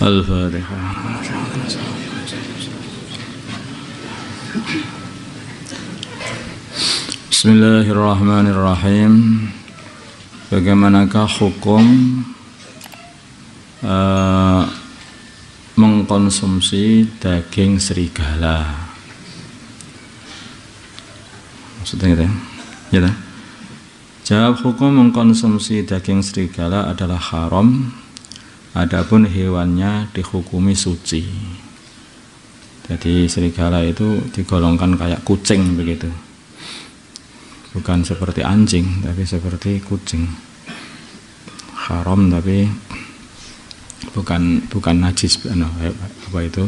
Al-Fatihah. Bismillahirrahmanirrahim. Bagaimanakah hukum mengkonsumsi daging serigala? Maksudnya gitu ya? Jawab, hukum mengkonsumsi daging serigala adalah haram, adapun hewannya dihukumi suci. Jadi serigala itu digolongkan kayak kucing begitu. Bukan seperti anjing, tapi seperti kucing. Haram tapi bukan najis, apa itu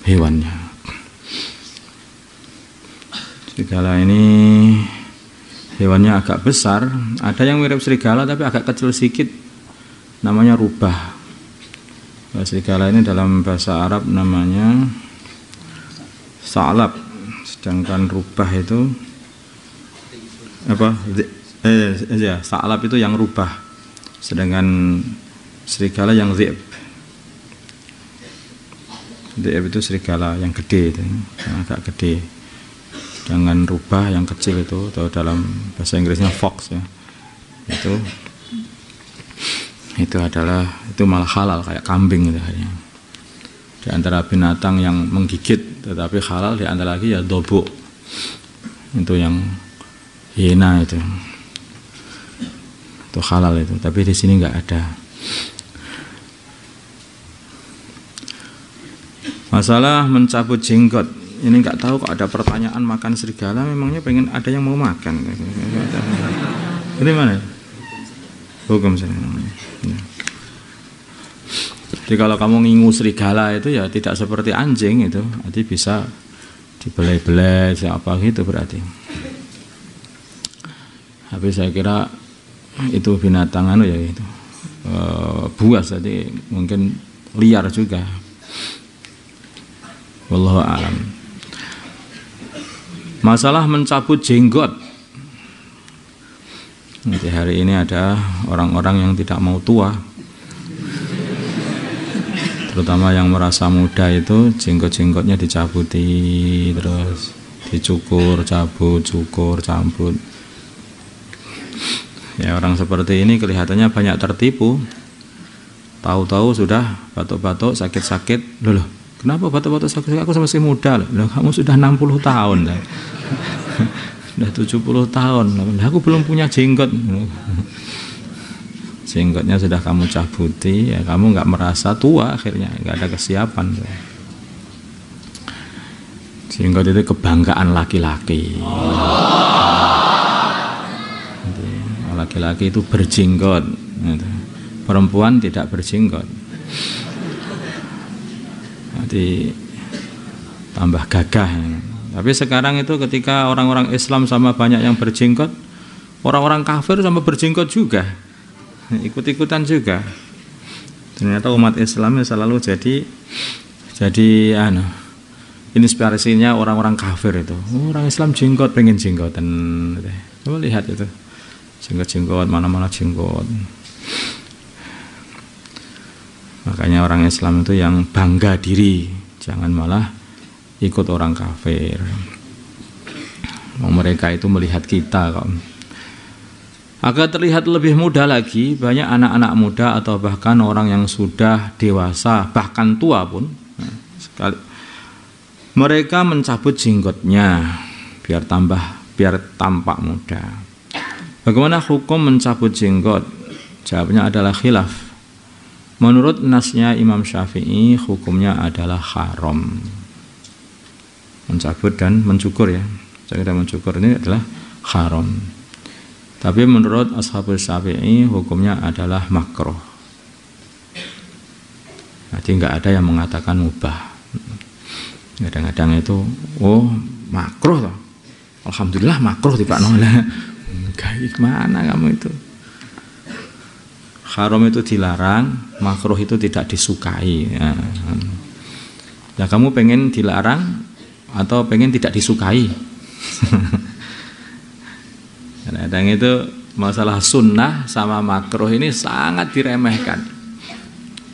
hewannya. Serigala ini hewannya agak besar. Ada yang mirip serigala tapi agak kecil sedikit, namanya rubah. Serigala ini dalam bahasa Arab namanya sa'lab, sedangkan rubah itu apa? Sa'lab itu yang rubah, sedangkan serigala yang dhi'b. Dhi'b itu serigala yang gede, yang agak gede. Sedangkan rubah yang kecil itu, atau dalam bahasa Inggrisnya fox ya, itu malah halal, kayak kambing gitu. Di antara binatang yang menggigit tetapi halal, di antara lagi ya dobo, itu yang hiena itu halal itu, tapi di sini nggak ada. Masalah mencabut jenggot ini nggak tahu kok ada pertanyaan makan serigala, memangnya pengen ada yang mau makan. Ini mana? Hukum saya. Jadi kalau kamu ngingu serigala itu ya tidak seperti anjing itu, nanti bisa dibelai-belai apa gitu berarti. Tapi saya kira itu binatang ya itu buas, jadi mungkin liar juga. Wallahu a'lam. Masalah mencabut jenggot. Di hari ini ada orang-orang yang tidak mau tua, terutama yang merasa muda itu jenggot-jenggotnya dicabuti, terus dicukur, cabut, cukur, cabut. Ya, orang seperti ini kelihatannya banyak tertipu. Tahu-tahu sudah batuk-batuk, sakit-sakit. Loh, kenapa batuk-batuk sakit? Aku masih muda loh. Kamu sudah 60 tahun lah. Sudah 70 tahun. Aku belum punya jenggot. Jenggotnya sudah kamu cabuti, ya kamu nggak merasa tua, akhirnya nggak ada kesiapan. Jenggot itu kebanggaan laki-laki. Laki-laki itu berjenggot, perempuan tidak berjenggot. Jadi tambah gagah. Tapi sekarang itu ketika orang-orang Islam sama banyak yang berjenggot, orang-orang kafir sama berjenggot juga, ikut-ikutan juga. Ternyata umat Islam selalu jadi inspirasinya orang-orang kafir itu. Orang Islam jenggot, pengen jenggotan. Coba lihat itu, jenggot-jenggot, mana-mana jenggot. Makanya orang Islam itu yang bangga diri, jangan malah ikut orang kafir. Mereka itu melihat kita kok. Agar terlihat lebih muda lagi, banyak anak-anak muda atau bahkan orang yang sudah dewasa, bahkan tua pun, mereka mencabut jenggotnya biar tampak muda. Bagaimana hukum mencabut jenggot? Jawabnya adalah khilaf. Menurut nasnya Imam Syafi'i, hukumnya adalah haram. Mencabut dan mencukur ya. Saya kira mencukur ini adalah haram. Tapi menurut Ashabul Syafi'i, hukumnya adalah makruh. Jadi nggak ada yang mengatakan mubah. Kadang-kadang itu, makruh toh. Alhamdulillah makruh di Pak Nola. Kayak mana kamu itu? Haram itu dilarang, makruh itu tidak disukai. Ya kamu pengen dilarang atau pengen tidak disukai? Kadang-kadang itu masalah sunnah sama makruh ini sangat diremehkan.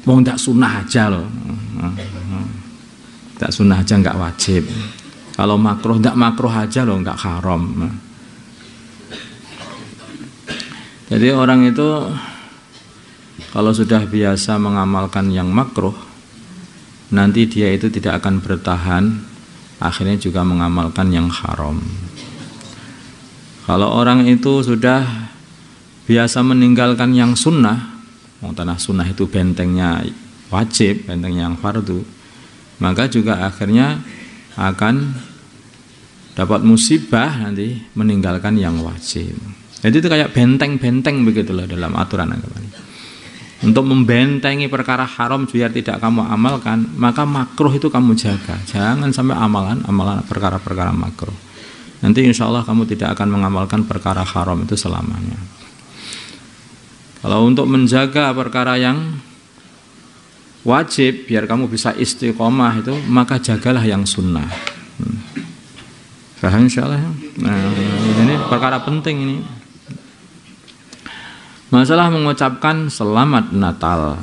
Wong ndak sunah aja loh. Ndak sunah aja nggak wajib. Kalau makruh ndak makruh aja loh, nggak haram. Jadi orang itu kalau sudah biasa mengamalkan yang makruh, nanti dia itu tidak akan bertahan, akhirnya juga mengamalkan yang haram. Kalau orang itu sudah biasa meninggalkan yang sunnah, tanah sunnah itu bentengnya wajib, bentengnya yang fardu, maka juga akhirnya akan dapat musibah nanti meninggalkan yang wajib. Jadi itu kayak benteng-benteng begitulah dalam aturan agama ini. Untuk membentengi perkara haram biar tidak kamu amalkan, maka makruh itu kamu jaga. Jangan sampai amalan perkara-perkara makruh. Nanti insya Allah kamu tidak akan mengamalkan perkara haram itu selamanya. Kalau untuk menjaga perkara yang wajib biar kamu bisa istiqomah itu, maka jagalah yang sunnah. Paham insya Allah. Nah, ini perkara penting ini. Masalah mengucapkan selamat Natal.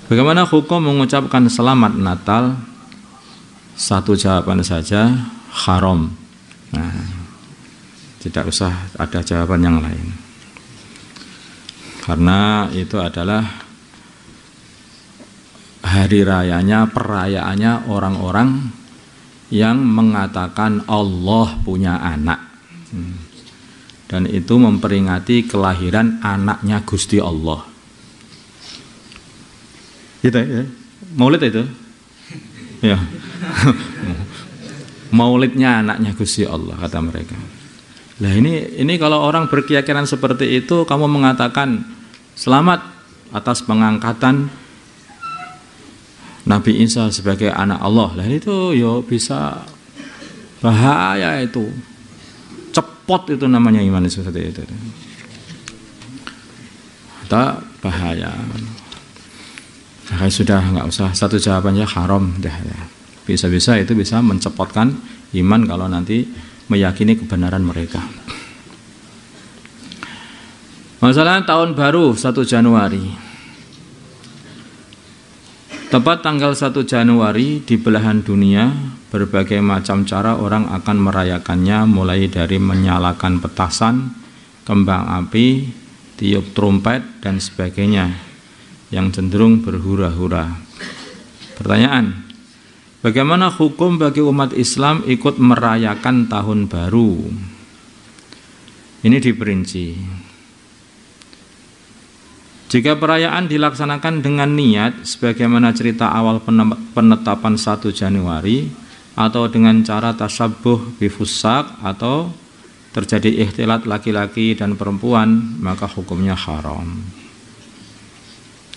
Bagaimana hukum mengucapkan selamat Natal? Satu jawaban saja, haram. Tidak usah ada jawaban yang lain. Karena itu adalah hari rayanya, perayaannya orang-orang yang mengatakan Allah punya anak. Dan itu memperingati kelahiran anaknya Gusti Allah. Gitu ya? Maulid itu? Ya. Maulidnya anaknya Gusti Allah, kata mereka. Nah ini kalau orang berkeyakinan seperti itu, kamu mengatakan selamat atas pengangkatan Nabi Isa sebagai anak Allah. Lah itu yo bisa bahaya itu. Cepot itu namanya iman seperti itu. Tak bahaya. Nah, sudah nggak usah satu jawabannya haram dah ya. Bisa-bisa itu bisa mencepotkan iman kalau nanti meyakini kebenaran mereka. Masalah tahun baru 1 Januari. Tepat tanggal 1 Januari di belahan dunia, berbagai macam cara orang akan merayakannya, mulai dari menyalakan petasan, kembang api, tiup trompet, dan sebagainya, yang cenderung berhura-hura. Pertanyaan, bagaimana hukum bagi umat Islam ikut merayakan tahun baru? Ini diperinci. Jika perayaan dilaksanakan dengan niat sebagaimana cerita awal penetapan 1 Januari atau dengan cara tasyabuh bifusak atau terjadi ikhtilat laki-laki dan perempuan, maka hukumnya haram.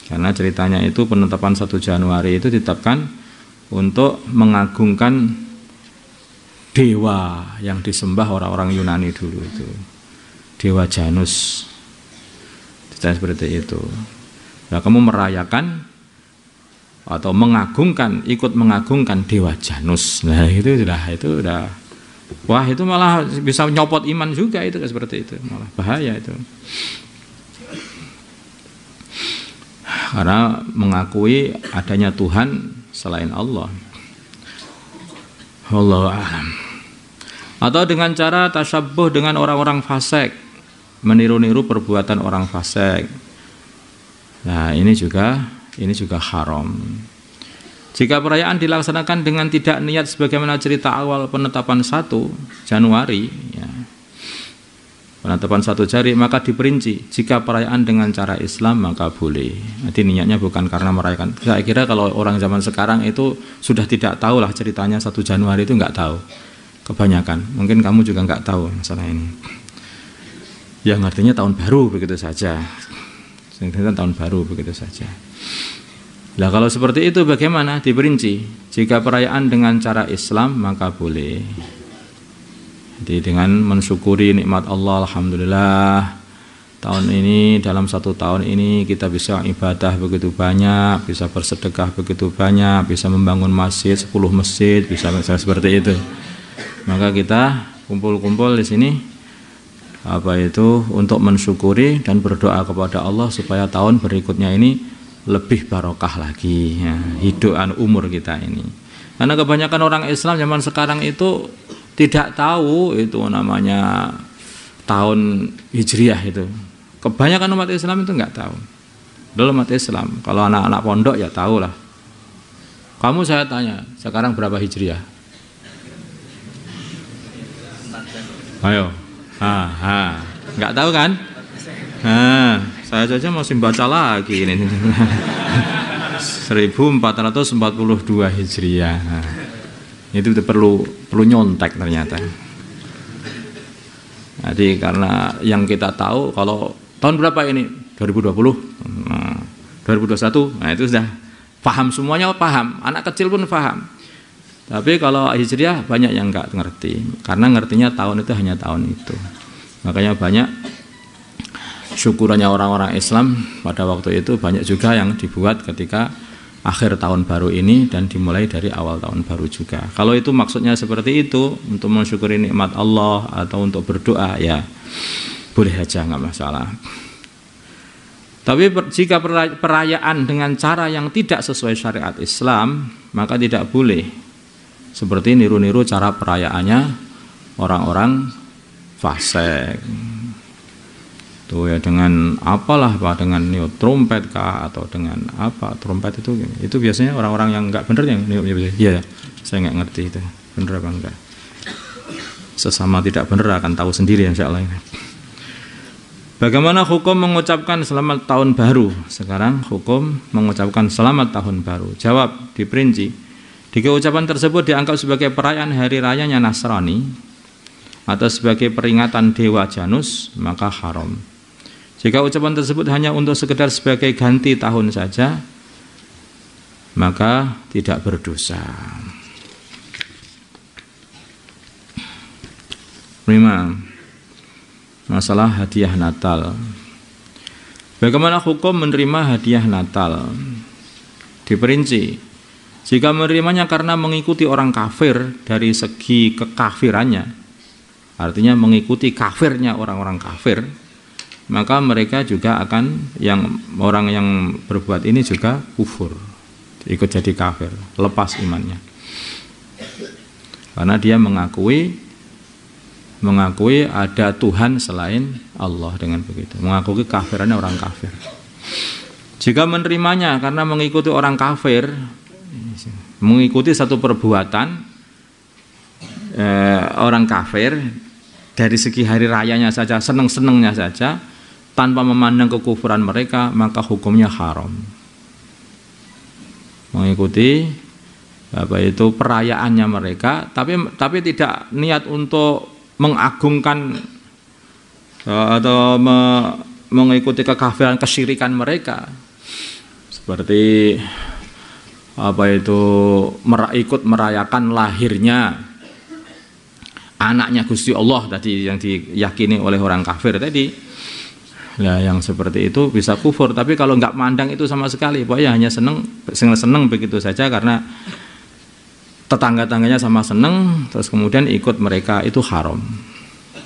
Karena ceritanya itu penetapan 1 Januari itu ditetapkan untuk mengagungkan dewa yang disembah orang-orang Yunani dulu itu, dewa Janus. Seperti itu. Nah, kamu merayakan atau mengagungkan, ikut mengagungkan dewa Janus. Nah, itu udah wah, itu malah bisa nyopot iman juga itu seperti itu. Malah bahaya itu. Karena mengakui adanya Tuhan selain Allah. Wallahu a'lam. Atau dengan cara tasyabuh dengan orang-orang fasik, meniru-niru perbuatan orang fasik. Nah, ini juga haram. Jika perayaan dilaksanakan dengan tidak niat sebagaimana cerita awal penetapan 1 Januari, ya, penetapan 1 Januari, maka diperinci. Jika perayaan dengan cara Islam maka boleh. Jadi niatnya bukan karena merayakan. Saya kira kalau orang zaman sekarang itu sudah tidak tahu lah ceritanya 1 Januari itu nggak tahu. Kebanyakan. Mungkin kamu juga nggak tahu masalah ini. Yang artinya tahun baru begitu saja. Tahun baru begitu saja. Nah, kalau seperti itu bagaimana? Diperinci. Jika perayaan dengan cara Islam maka boleh. Jadi dengan mensyukuri nikmat Allah, alhamdulillah tahun ini, dalam 1 tahun ini kita bisa ibadah begitu banyak, bisa bersedekah begitu banyak, bisa membangun masjid 10 masjid, bisa seperti itu. Maka kita kumpul-kumpul di sini untuk mensyukuri dan berdoa kepada Allah supaya tahun berikutnya ini lebih barokah lagi ya, hidup umur kita ini. Karena kebanyakan orang Islam zaman sekarang itu tidak tahu itu namanya tahun Hijriah itu. Kebanyakan umat Islam itu nggak tahu. Dulu umat Islam, kalau anak-anak pondok ya tahu lah. Kamu saya tanya, sekarang berapa Hijriah? Ayo, nggak tahu kan? Saya saja masih baca lagi ini. 1442 Hijriah. Itu perlu nyontek ternyata. Jadi karena yang kita tahu kalau tahun berapa ini? 2020, 2021. Nah itu sudah paham, semuanya paham. Anak kecil pun paham. Tapi kalau Hijriah banyak yang nggak ngerti. Karena ngertinya tahun itu hanya tahun itu. Makanya banyak syukurannya orang-orang Islam pada waktu itu banyak juga yang dibuat ketika akhir tahun baru ini dan dimulai dari awal tahun baru juga. Kalau itu maksudnya seperti itu untuk mensyukuri nikmat Allah atau untuk berdoa ya boleh aja, nggak masalah. Tapi jika perayaan dengan cara yang tidak sesuai syariat Islam maka tidak boleh seperti niru-niru cara perayaannya orang-orang fasik. Tuh ya dengan apalah Pak, dengan niup trompet kah atau dengan apa trompet itu biasanya orang-orang yang nggak bener yang niup. Iya, saya nggak ngerti itu bener apa enggak. Sesama tidak bener akan tahu sendiri insyaallah. Bagaimana hukum mengucapkan selamat tahun baru? Sekarang hukum mengucapkan selamat tahun baru. Jawab diperinci. Jika ucapan tersebut dianggap sebagai perayaan hari rayanya Nasrani atau sebagai peringatan dewa Janus maka haram. Jika ucapan tersebut hanya untuk sekedar sebagai ganti tahun saja, maka tidak berdosa. 5. Masalah hadiah Natal. Bagaimana hukum menerima hadiah Natal? Diperinci. Jika menerimanya karena mengikuti orang kafir dari segi kekafirannya, artinya mengikuti kafirnya orang-orang kafir, maka mereka juga akan orang yang berbuat ini juga kufur, ikut jadi kafir, lepas imannya. Karena dia mengakui ada Tuhan selain Allah dengan begitu, mengakui kafirannya orang kafir. Jika menerimanya karena mengikuti orang kafir, mengikuti satu perbuatan orang kafir dari segi hari rayanya saja, seneng-senengnya saja, tanpa memandang kekufuran mereka, maka hukumnya haram. Mengikuti perayaannya mereka, tapi tidak niat untuk mengagungkan atau mengikuti kekafiran, kesyirikan mereka, seperti ikut merayakan lahirnya anaknya Gusti Allah tadi yang diyakini oleh orang kafir tadi. Nah, yang seperti itu bisa kufur. Tapi kalau nggak mandang itu sama sekali, pokoknya hanya seneng begitu saja karena tetangga-tangganya sama seneng, terus kemudian ikut mereka, itu haram.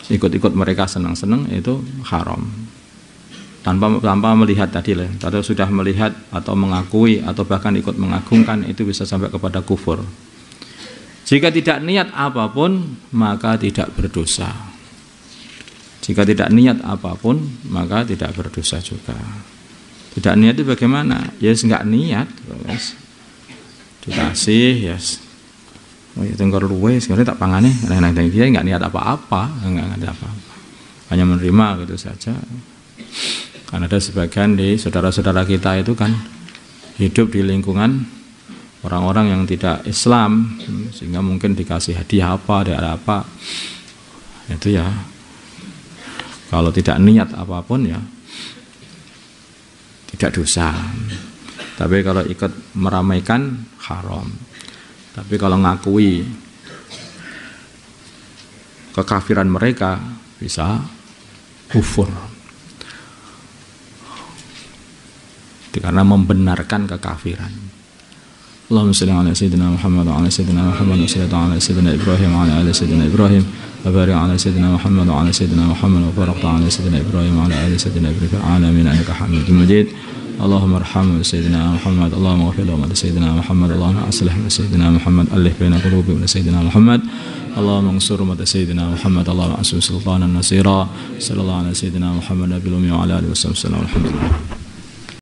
Ikut-ikut mereka senang-senang itu haram. Tanpa melihat tadi lah, atau sudah melihat atau mengakui atau bahkan ikut mengagungkan, itu bisa sampai kepada kufur. Jika tidak niat apapun maka tidak berdosa. Jika tidak niat apapun maka tidak berdosa juga. Tidak niat itu bagaimana? Yes, nggak niat, yes. Dikasih, yes. Oh ya tengkor luwe, sebenarnya tak pangane, dia nggak niat apa-apa, nggak ada apa-apa. Hanya menerima gitu saja. Karena ada sebagian di saudara-saudara kita itu kan hidup di lingkungan orang-orang yang tidak Islam, sehingga mungkin dikasih hadiah apa, ada apa, itu ya. Kalau tidak niat apapun ya tidak dosa. Tapi kalau ikut meramaikan haram. Tapi kalau ngakui kekafiran mereka bisa kufur. Karena membenarkan kekafiran. Allahumma shalli ala sayyidina Muhammad wa ala sayyidina Muhammad wa sallallahu ala sayyidina Ibrahim wa ala ali sayyidina Ibrahim wa barik ala sayyidina Muhammad wa ala sayyidina Muhammad wa barik ala sayyidina Ibrahim wa ala ali sayyidina Ibrahim alamin innaka Hamidum Majid. Allahumma arham sayyidina Muhammad, Allahumma ghfir lahu sayyidina Muhammad, Allahumma aslih sayyidina Muhammad, alih baina qulubi sayyidina Muhammad, Allahumma ansur sayyidina Muhammad, Allahumma ansur sultanan nasira, sallallahu alaihi sayyidina Muhammad nabiyil ummi wa ala alihi wasallam. Alhamdulillah.